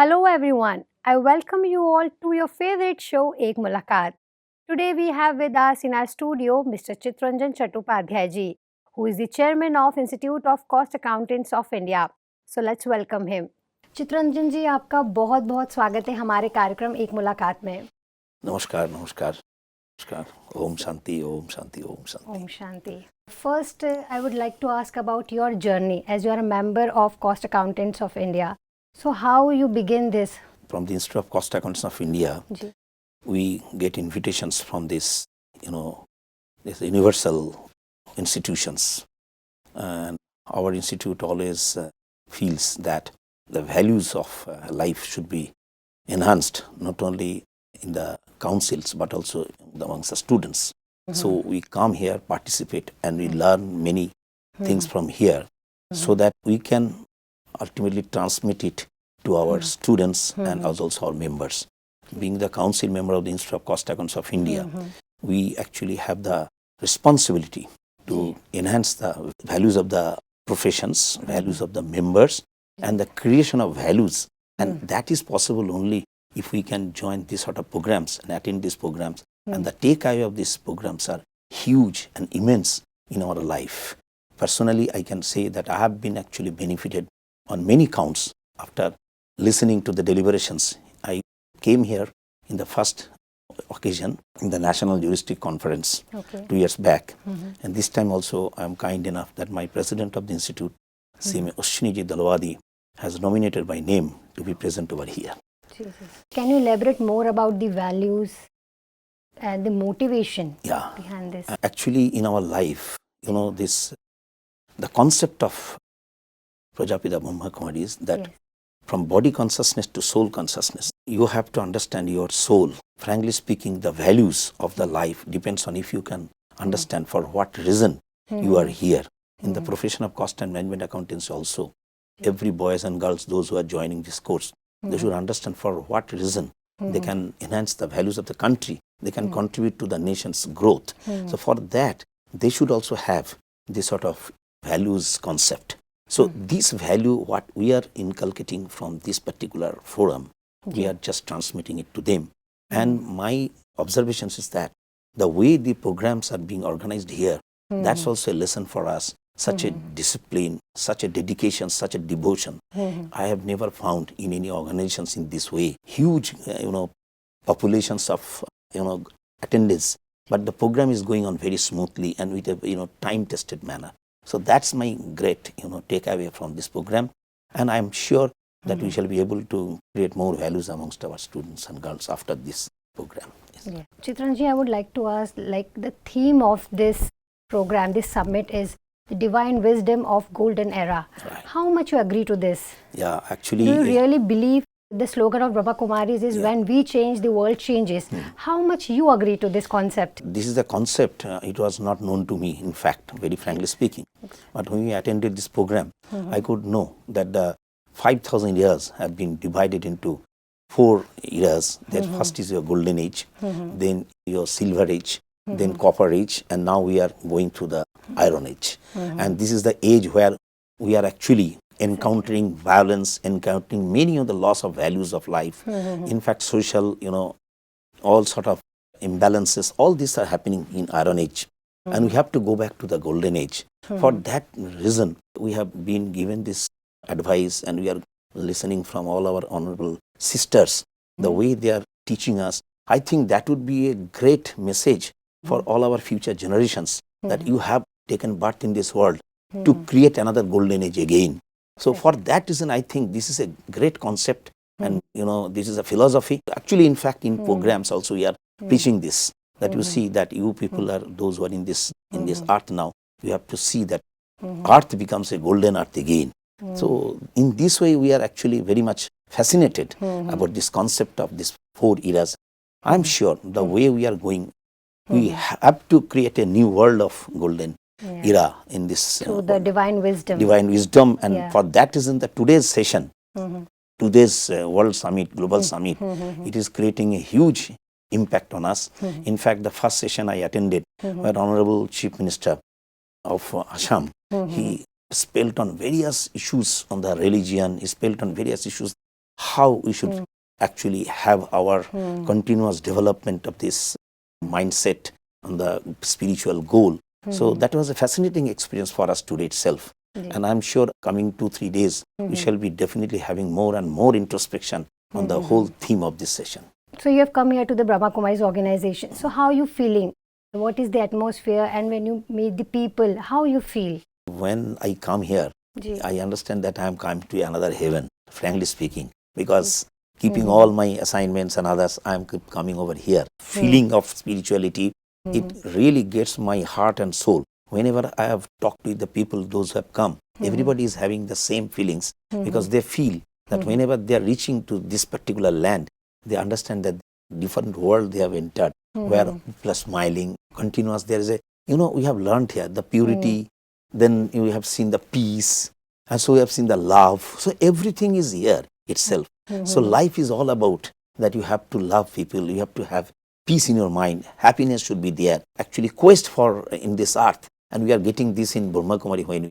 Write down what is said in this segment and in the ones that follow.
Hello everyone. I welcome you all to your favorite show Ek Mulaqat. Today we have with us in our studio Mr. Chitranjan Chattopadhyay ji, who is the chairman of Institute of Cost Accountants of India. So let's welcome him. Chittaranjan ji आपका बहुत बहुत स्वागत है हमारे कार्यक्रम एक मुलाकात में. नमस्कार नमस्कार नमस्कार. Om Shanti Om Shanti Om Shanti. Om Shanti. First, I would like to ask about your journey as you are a member of Cost Accountants of India. So how you begin this? From the Institute of Cost Accountants of India, ji. we get invitations from this universal institutions, and our institute always feels that the values of life should be enhanced not only in the councils but also amongst the students. So we come here, participate, and we learn many things from here, so that we can ultimately transmit it to our students and also our members. Being the council member of the Institute of Cost Accountants of India, we actually have the responsibility to enhance the values of the professions, values of the members, and the creation of values. And that is possible only if we can join these sort of programs and attend these programs. And the takeaway of these programs are huge and immense in our life. Personally, I can say that I have been actually benefited on many counts after listening to the deliberations. I came here in the first occasion in the National Juristic Conference 2 years back. And this time also I am kind enough that my president of the institute, Srimati Dalwadi, has nominated my name to be present over here. Jesus. Can you elaborate more about the values and the motivation behind this? Actually, in our life, the concept of Prajapita Brahmakumaris, that from body consciousness to soul consciousness, you have to understand your soul. Frankly speaking, the values of the life depends on if you can understand for what reason you are here. In the profession of cost and management accountancy also, every boys and girls, those who are joining this course, they should understand for what reason they can enhance the values of the country, they can contribute to the nation's growth. So for that, they should also have this sort of values concept. So this value, what we are inculcating from this particular forum, we are just transmitting it to them. And my observations is that the way the programs are being organized here, that's also a lesson for us. Such a discipline, such a dedication, such a devotion, I have never found in any organizations in this way. Huge, populations of, attendance, but the program is going on very smoothly and with a, time-tested manner. So that's my great, takeaway from this program, and I'm sure that we shall be able to create more values amongst our students and girls after this program. Yes. Chitranji, I would like to ask, the theme of this program, this summit is the divine wisdom of golden era. Right. How much you agree to this? Yeah, actually. Do you really believe the slogan of Brahmakumaris is when we change, the world changes? How much you agree to this concept? This is the concept. It was not known to me, in fact, very frankly speaking. But when we attended this program, I could know that the 5,000 years have been divided into 4 eras. That first is your golden age, then your silver age, then copper age, and now we are going through the iron age. And this is the age where we are actually encountering violence, encountering many of the loss of values of life. In fact, social, all sort of imbalances, all these are happening in iron age. And we have to go back to the golden age. For that reason, we have been given this advice, and we are listening from all our honorable sisters, the way they are teaching us. I think that would be a great message for all our future generations, that you have taken birth in this world to create another golden age again. So for that reason, I think this is a great concept, and this is a philosophy. Actually, in fact, in programs also we are preaching this, that you see that you people are those who are in this earth now. You have to see that earth becomes a golden earth again. So in this way, we are actually very much fascinated about this concept of these 4 eras. I'm sure the way we are going, we have to create a new world of golden era in this. Through the divine wisdom. Divine wisdom, and for that reason, the today's session, today's World Summit, Global Summit, it is creating a huge impact on us. In fact, the first session I attended, where Honorable Chief Minister of Assam, he spelled on various issues on the religion, he spelled on various issues, how we should actually have our continuous development of this mindset on the spiritual goal. So that was a fascinating experience for us today itself. And I'm sure coming 2-3 days, we shall be definitely having more and more introspection on the whole theme of this session. So you have come here to the Brahmakumaris organization. So how are you feeling? What is the atmosphere? And when you meet the people, how you feel? When I come here, I understand that I am coming to another heaven, frankly speaking, because keeping all my assignments and others, I am coming over here. Feeling of spirituality, it really gets my heart and soul. Whenever I have talked with the people, those who have come, everybody is having the same feelings because they feel that whenever they are reaching to this particular land, they understand that different world they have entered, where people are smiling, continuous. There is a, we have learned here the purity, then we have seen the peace, and so we have seen the love. So everything is here itself. So life is all about that you have to love people, you have to have peace in your mind, happiness should be there. Actually, quest for in this earth, and we are getting this in Brahmakumari when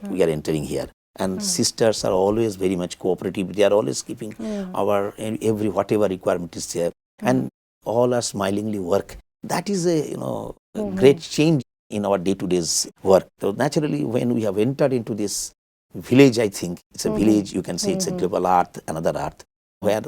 we are entering here. And sisters are always very much cooperative. They are always keeping our every whatever requirement is there, and all are smilingly work. That is a great change in our day-to-day work. So naturally, when we have entered into this village, I think it's a village. You can say it's a global earth, another earth, where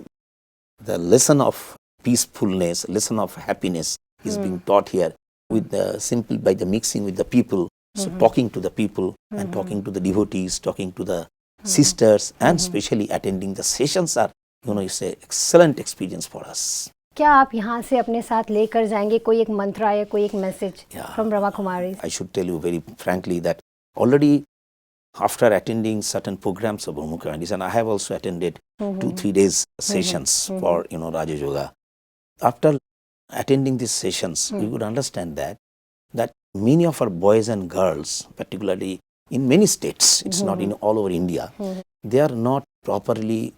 the lesson of peacefulness, lesson of happiness is being taught here with the simple by the mixing with the people. So talking to the people and talking to the devotees, talking to the sisters, and especially attending the sessions are, it's an excellent experience for us. क्या आप यहाँ से अपने साथ लेकर जाएंगे कोई एक मंत्र या कोई एक message from Brahmakumaris? I should tell you very frankly that already after attending certain programs of Brahmakumaris, and I have also attended 2-3 days sessions for rajyoga. After attending these sessions, we would understand that many of our boys and girls, particularly in many states, it's not in all over India, they are not properly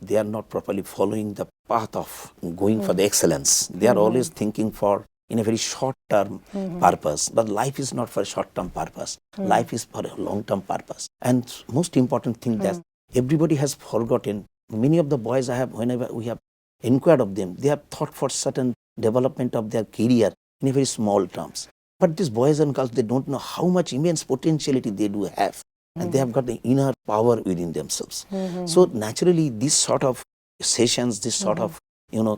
following the path of going for the excellence. They are always thinking for in a very short term purpose, but life is not for a short term purpose. Life is for a long term purpose. And most important thing that everybody has forgotten. Many of the boys whenever we have inquired of them, they have thought for certain development of their career in a very small terms. But these boys and girls, they don't know how much immense potentiality they do have. And they have got the inner power within themselves. So naturally, this sort of sessions, this sort of,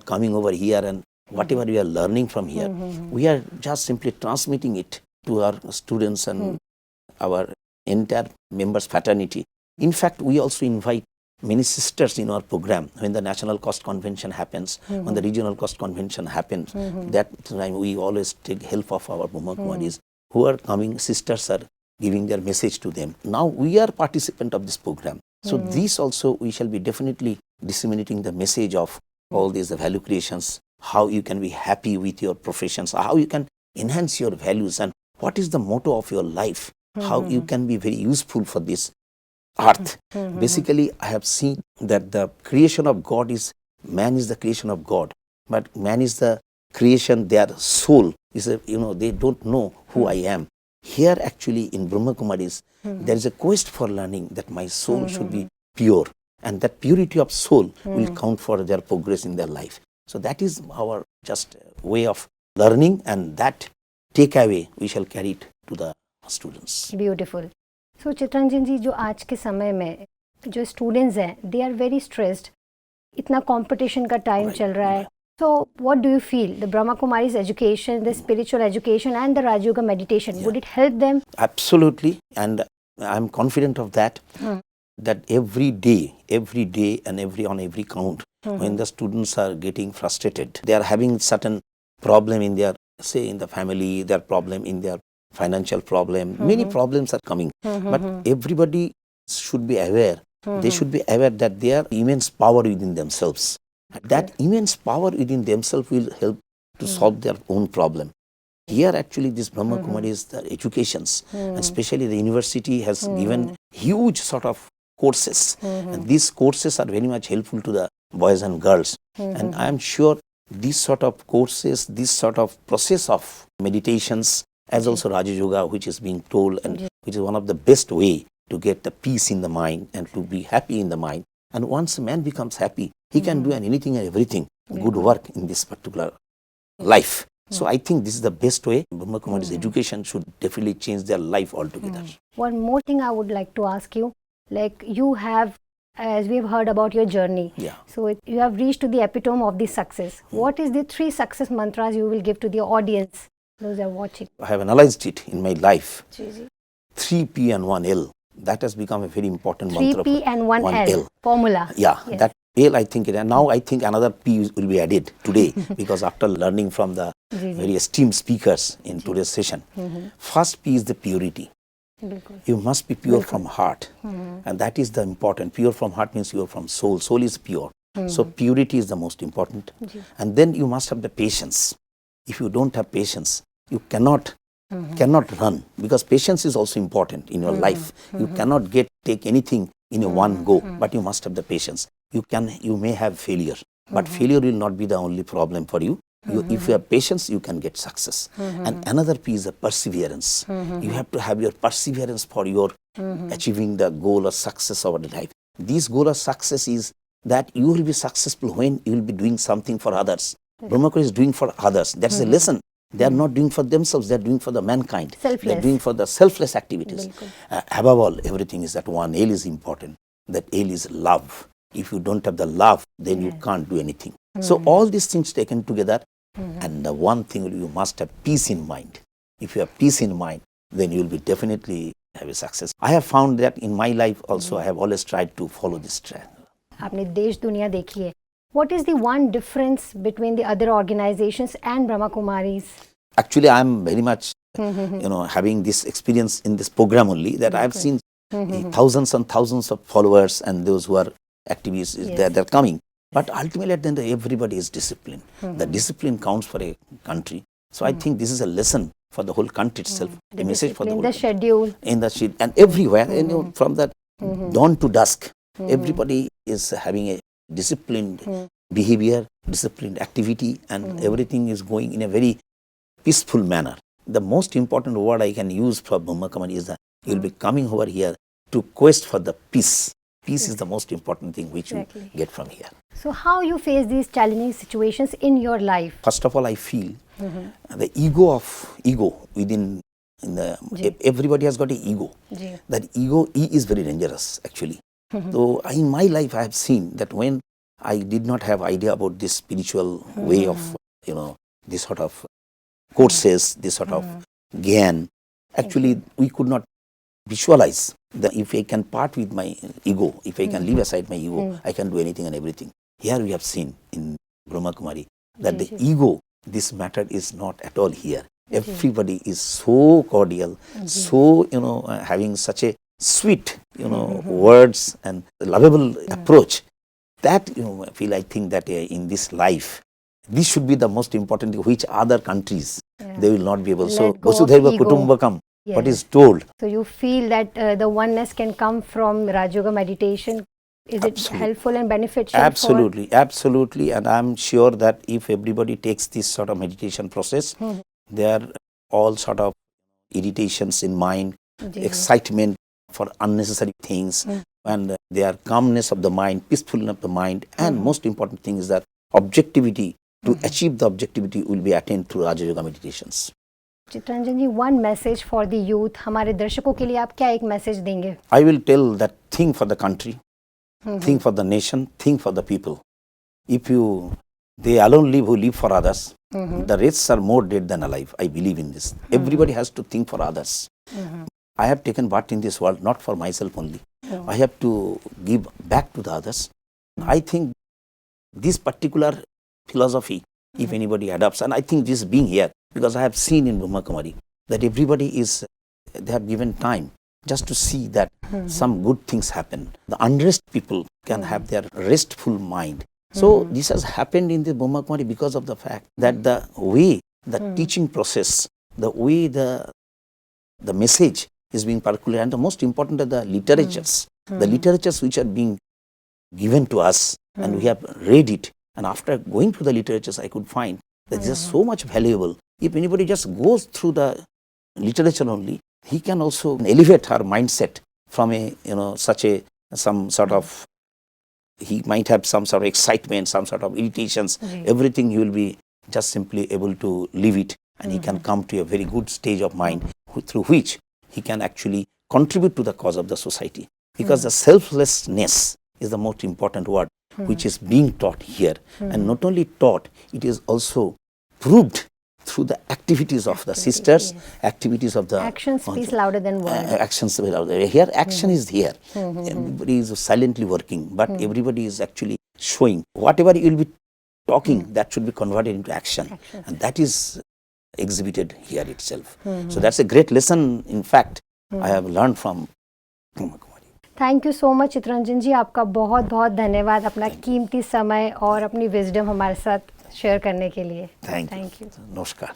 coming over here and whatever we are learning from here, we are just simply transmitting it to our students and our entire members fraternity. In fact, we also invite many sisters in our program. When the National Cost Convention happens, when the Regional Cost Convention happens, that time we always take help of our Brahmakumaris who are coming. Sisters are giving their message to them. Now we are participant of this program. So this also we shall be definitely disseminating the message of all these value creations, how you can be happy with your professions, how you can enhance your values, and what is the motto of your life, how you can be very useful for this earth. Basically, I have seen that the creation of God is, man is the creation of God, but man is the creation, their soul is, they don't know who I am. Here actually in Brahmakumaris, there is a quest for learning that my soul should be pure, and that purity of soul will count for their progress in their life. So that is our just way of learning, and that takeaway we shall carry it to the students. Beautiful. So Chittaranjan ji, जो आज के समय में जो students हैं, they are very stressed. इतना competition का time चल रहा है. So what do you feel? The Brahmakumaris education, the spiritual education, and the rajyoga meditation, would it help them? Absolutely, and I'm confident of that. That every day and on every count, when the students are getting frustrated, they are having certain problem in their, say, in the family, their problem in their financial problem, many problems are coming. But everybody should be aware. They should be aware that they are immense power within themselves. That immense power within themselves will help to solve their own problem. Here actually this Brahmakumaris, the educations, and especially the university has given huge sort of courses. And these courses are very much helpful to the boys and girls. And I am sure these sort of courses, this sort of process of meditations, as also Rajyoga, which is being told, and which is one of the best way to get the peace in the mind and to be happy in the mind. And once a man becomes happy, He can do anything and everything, good work in this particular life. So I think this is the best way. Brahmakumaris education should definitely change their life altogether. One more thing I would like to ask you, like you have, as we have heard about your journey, so you have reached to the epitome of the success. What is the 3 success mantras you will give to the audience, those who are watching? I have analyzed it in my life. 3P and 1L. That has become a very important mantra. 3P and 1L formula. Yeah, that L I think it, and now I think another P will be added today because after learning from the very esteemed speakers in today's session. First P is the purity. You must be pure from heart, and that is the important. Pure from heart means you are from soul. Soul is pure. So purity is the most important. And then you must have the patience. If you don't have patience, you cannot run, because patience is also important in your life. You cannot take anything in a one go, but you must have the patience. You may have failure, but failure will not be the only problem for you. If you have patience, you can get success. And another P is the perseverance. You have to have your perseverance for your achieving the goal of success of life. This goal of success is that you will be successful when you will be doing something for others. Brahmakumaris is doing for others. That's a lesson. They are not doing for themselves, they are doing for the mankind. They are doing for the selfless activities. Above all, everything is that 1L is important. That L is love. If you don't have the love, then you can't do anything. So all these things taken together, and the one thing, you must have peace in mind. If you have peace in mind, then you will be definitely have a success. I have found that in my life also, I have always tried to follow this trend. आपने देश दुनिया देखी है. What is the one difference between the other organizations and Brahmakumaris? Actually, I am very much, having this experience in this program only, that I have seen thousands and thousands of followers and those who are activists, they're coming. But ultimately, at the end, everybody is disciplined. The discipline counts for a country. So I think this is a lesson for the whole country itself. The message for the whole country. In the schedule. And everywhere, from the dawn to dusk, everybody is having a disciplined behavior, disciplined activity, and everything is going in a very peaceful manner. The most important word I can use for Brahmakumaris is that you will be coming over here to quest for the peace. Peace is the most important thing which you get from here. So how you face these challenging situations in your life? First of all, I feel the ego within everybody has got an ego. That ego is very dangerous actually. So in my life, I have seen that when I did not have idea about this spiritual way of, this sort of courses, this sort of gyan, actually we could not visualize that if I can part with my ego, if I can leave aside my ego, I can do anything and everything. Here we have seen in Brahmakumari that the ego, this matter is not at all here. Everybody is so cordial, so, having such a sweet, words and lovable approach. That, I think that in this life, this should be the most important thing, which other countries, they will not be able. So, Vasudhaiva Kutumbakam, what is told. So, you feel that the oneness can come from rajyoga meditation. Is it helpful and beneficial? Absolutely. And I'm sure that if everybody takes this sort of meditation process, there are all sort of irritations in mind, excitement for unnecessary things, and their calmness of the mind, peacefulness of the mind, and most important thing is that objectivity, to achieve the objectivity will be attained through rajyoga meditations. Chittaranjan ji, one message for the youth, हमारे दर्शकों के लिए आप क्या एक message देंगे? I will tell that think for the country, think for the nation, think for the people. If they alone live who live for others, the rest are more dead than alive. I believe in this. Everybody has to think for others. I have taken part in this world not for myself only. I have to give back to the others. I think this particular philosophy, if anybody adopts, and I think this being here, because I have seen in Brahmakumari that everybody they have given time just to see that some good things happen. The unrest people can have their restful mind. So this has happened in the Brahmakumari because of the fact that the way the teaching process, the way the message is being percolated, and the most important are the literatures, the literatures which are being given to us, and we have read it. And after going through the literatures, I could find that this is so much valuable. If anybody just goes through the literature only, he can also elevate her mindset from some sort of, he might have some sort of excitement, some sort of irritations, everything he will be just simply able to leave it, and he can come to a very good stage of mind through which he can actually contribute to the cause of the society. Because the selflessness is the most important word which is being taught here. And not only taught, it is also proved through the activities of the sisters, activities of the... Actions speak louder than words. Actions speak louder. Here, action is here. Everybody is silently working, but everybody is actually showing. Whatever you will be talking, that should be converted into action. And that is exhibited here itself. So that's a great lesson, in fact, I have learned from Brahmakumaris. Thank you so much Chittaranjan ji, आपका बहुत बहुत धन्यवाद अपना कीमती समय और अपनी wisdom हमारे साथ शेयर करने के लिए. Thank you. Namaskar.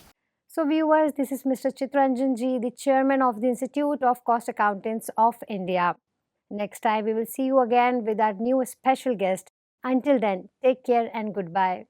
So viewers, this is Mr. Chitranjan ji, the chairman of the Institute of Cost Accountants of India. Next time we will see you again with our new special guest. Until then, take care and goodbye.